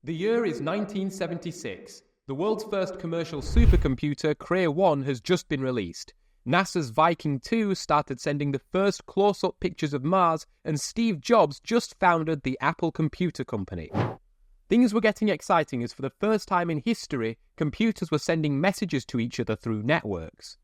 The year is 1976. The world's first commercial supercomputer, Cray 1, has just been released. NASA's Viking 2 started sending the first close-up pictures of Mars, and Steve Jobs just founded the Apple Computer Company. Things were getting exciting as for the first time in history, computers were sending messages to each other through networks.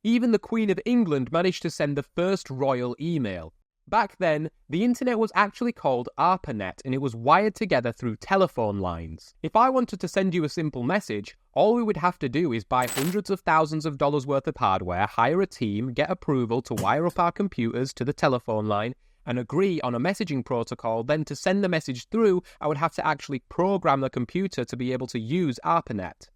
Even the Queen of England managed to send the first royal email. Back then, the internet was actually called ARPANET, and it was wired together through telephone lines. If I wanted to send you a simple message, all we would have to do is buy hundreds of thousands of dollars worth of hardware, hire a team, get approval to wire up our computers to the telephone line, and agree on a messaging protocol. Then to send the message through, I would have to actually program the computer to be able to use ARPANET.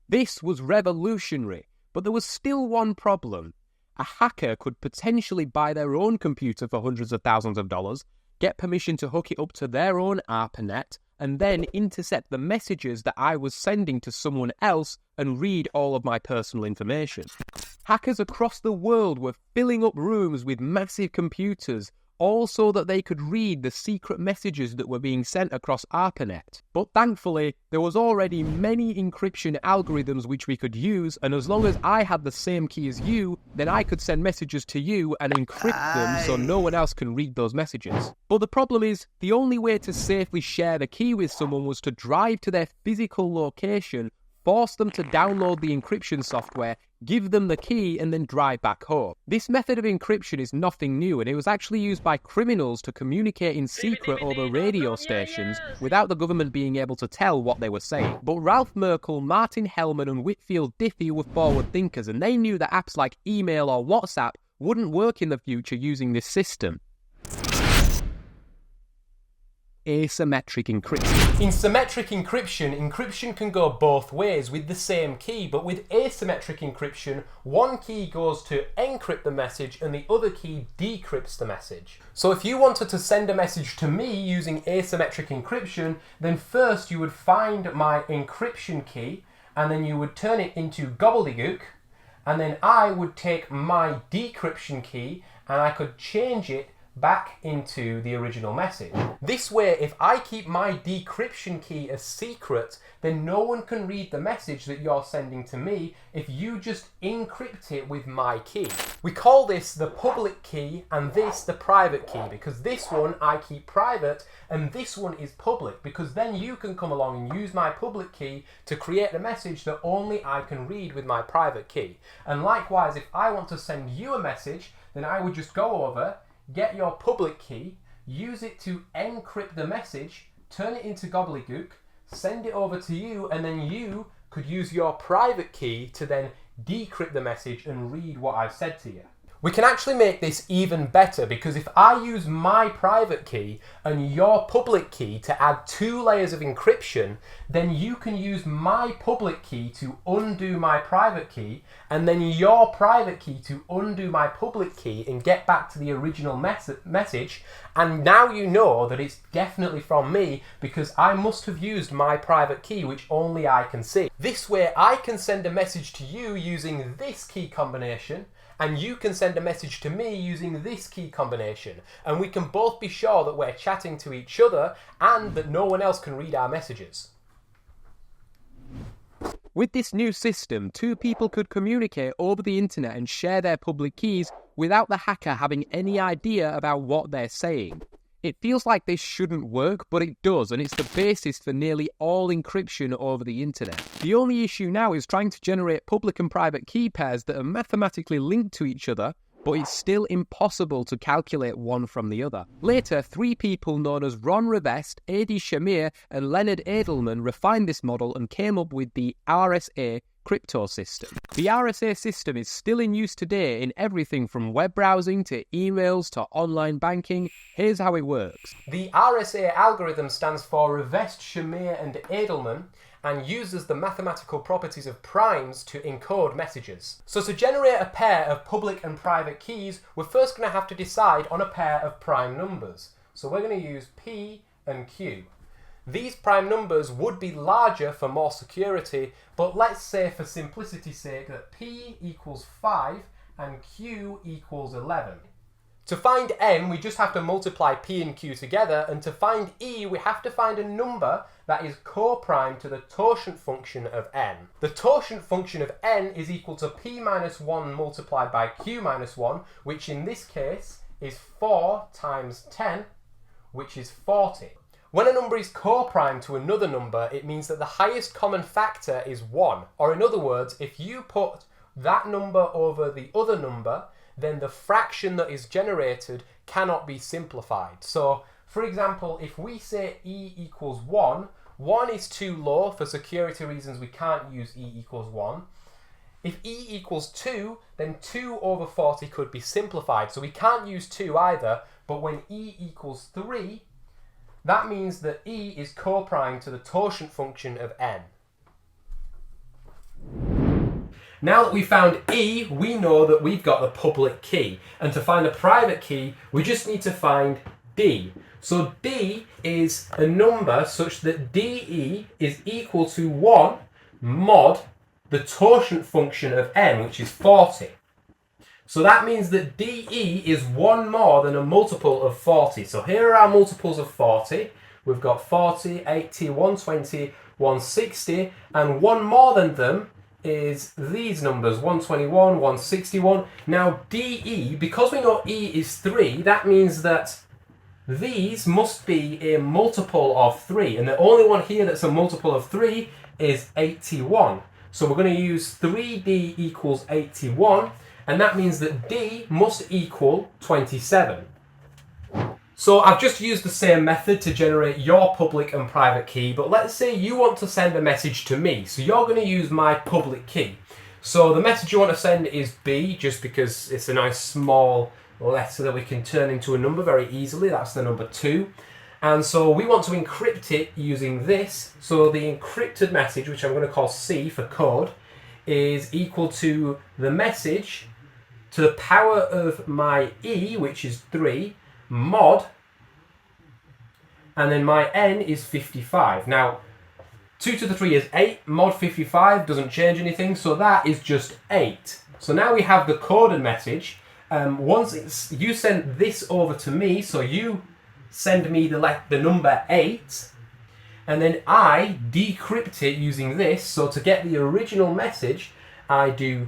This was revolutionary, but there was still one problem. A hacker could potentially buy their own computer for hundreds of thousands of dollars, get permission to hook it up to their own ARPANET, and then intercept the messages that I was sending to someone else and read all of my personal information. Hackers across the world were filling up rooms with massive computers, all so that they could read the secret messages that were being sent across ARPANET. But thankfully, there was already many encryption algorithms which we could use, and as long as I had the same key as you, then I could send messages to you and encrypt them so no one else can read those messages. But the problem is, the only way to safely share the key with someone was to drive to their physical location, force them to download the encryption software, give them the key, and then drive back home. This method of encryption is nothing new, and it was actually used by criminals to communicate in secret over radio stations without the government being able to tell what they were saying. But Ralph Merkle, Martin Hellman, and Whitfield Diffie were forward thinkers, and they knew that apps like email or WhatsApp wouldn't work in the future using this system. Asymmetric encryption. In symmetric encryption, encryption can go both ways with the same key, but with asymmetric encryption, one key goes to encrypt the message and the other key decrypts the message. So if you wanted to send a message to me using asymmetric encryption, then first you would find my encryption key, and then you would turn it into gobbledygook, and then I would take my decryption key and I could change it back into the original message. This way, if I keep my decryption key a secret, then no one can read the message that you're sending to me if you just encrypt it with my key. We call this the public key and this the private key, because this one I keep private and this one is public, because then you can come along and use my public key to create a message that only I can read with my private key. And likewise, if I want to send you a message, then I would just go over, get your public key, use it to encrypt the message, turn it into gobbledygook, send it over to you, and then you could use your private key to then decrypt the message and read what I've said to you. We can actually make this even better, because if I use my private key and your public key to add 2 layers of encryption, then you can use my public key to undo my private key, and then your private key to undo my public key and get back to the original message. And now you know that it's definitely from me, because I must have used my private key, which only I can see. This way I can send a message to you using this key combination, and you can send a message to me using this key combination, and we can both be sure that we're chatting to each other and that no one else can read our messages. With this new system, 2 people could communicate over the internet and share their public keys without the hacker having any idea about what they're saying. It feels like this shouldn't work, but it does, and it's the basis for nearly all encryption over the internet. The only issue now is trying to generate public and private key pairs that are mathematically linked to each other, but it's still impossible to calculate one from the other. Later, 3 people known as Ron Rivest, Adi Shamir, and Leonard Edelman refined this model and came up with the RSA crypto system. The RSA system is still in use today in everything from web browsing to emails to online banking. Here's how it works. The RSA algorithm stands for Rivest, Shamir, and Edelman, and uses the mathematical properties of primes to encode messages. So to generate a pair of public and private keys, we're first going to have to decide on a pair of prime numbers. So we're going to use P and Q. These prime numbers would be larger for more security, but let's say for simplicity's sake that P equals 5 and Q equals 11. To find n, we just have to multiply p and q together, and to find e, we have to find a number that is co-prime to the totient function of n. The totient function of n is equal to p minus 1 multiplied by q minus 1, which in this case is 4 times 10, which is 40. When a number is co-prime to another number, it means that the highest common factor is 1. Or in other words, if you put that number over the other number, then the fraction that is generated cannot be simplified. So, for example, if we say e equals 1, 1 is too low. For security reasons, we can't use e equals 1. If e equals 2, then 2 over 40 could be simplified. So we can't use 2 either, but when e equals 3, that means that e is co-prime to the totient function of n. Now that we've found e, we know that we've got the public key. And to find the private key, we just need to find d. So d is a number such that de is equal to 1 mod the totient function of n, which is 40. So that means that de is 1 more than a multiple of 40. So here are our multiples of 40. We've got 40, 80, 120, 160, and one more than them is these numbers, 121, 161. Now de, because we know e is 3, that means that these must be a multiple of 3, and the only one here that's a multiple of 3 is 81. So we're going to use 3d equals 81, and that means that d must equal 27. So I've just used the same method to generate your public and private key, but let's say you want to send a message to me. So you're going to use my public key. So the message you want to send is B, just because it's a nice small letter that we can turn into a number very easily. That's the number 2. And so we want to encrypt it using this. So the encrypted message, which I'm going to call C for code, is equal to the message to the power of my E, which is 3, mod, and then my n is 55. Now, 2 to the 3 is 8, mod 55 doesn't change anything, so that is just 8. So now we have the coded message. You send this over to me, so you send me the number 8, and then I decrypt it using this. So to get the original message, I do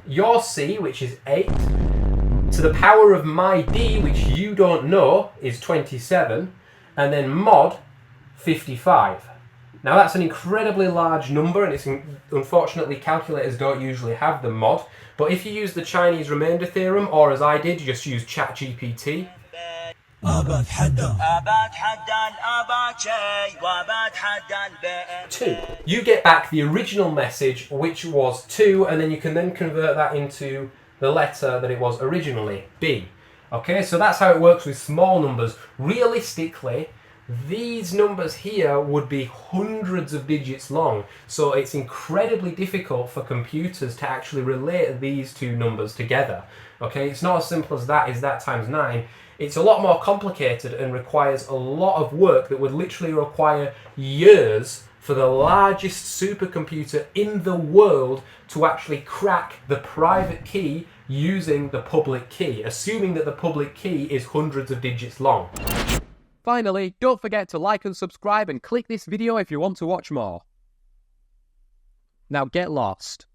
your C, which is 8, to the power of my D, which you don't know, is 27, and then mod 55. Now that's an incredibly large number, and unfortunately calculators don't usually have the mod, but if you use the Chinese remainder theorem, or as I did, just use ChatGPT, 2. You get back the original message, which was 2, and then you can then convert that into the letter that it was originally, B. Okay, so that's how it works with small numbers. Realistically, these numbers here would be hundreds of digits long, so it's incredibly difficult for computers to actually relate these two numbers together. Okay, it's not as simple as that is that times 9. It's a lot more complicated and requires a lot of work that would literally require years for the largest supercomputer in the world to actually crack the private key using the public key, assuming that the public key is hundreds of digits long. Finally, don't forget to like and subscribe and click this video if you want to watch more. Now get lost.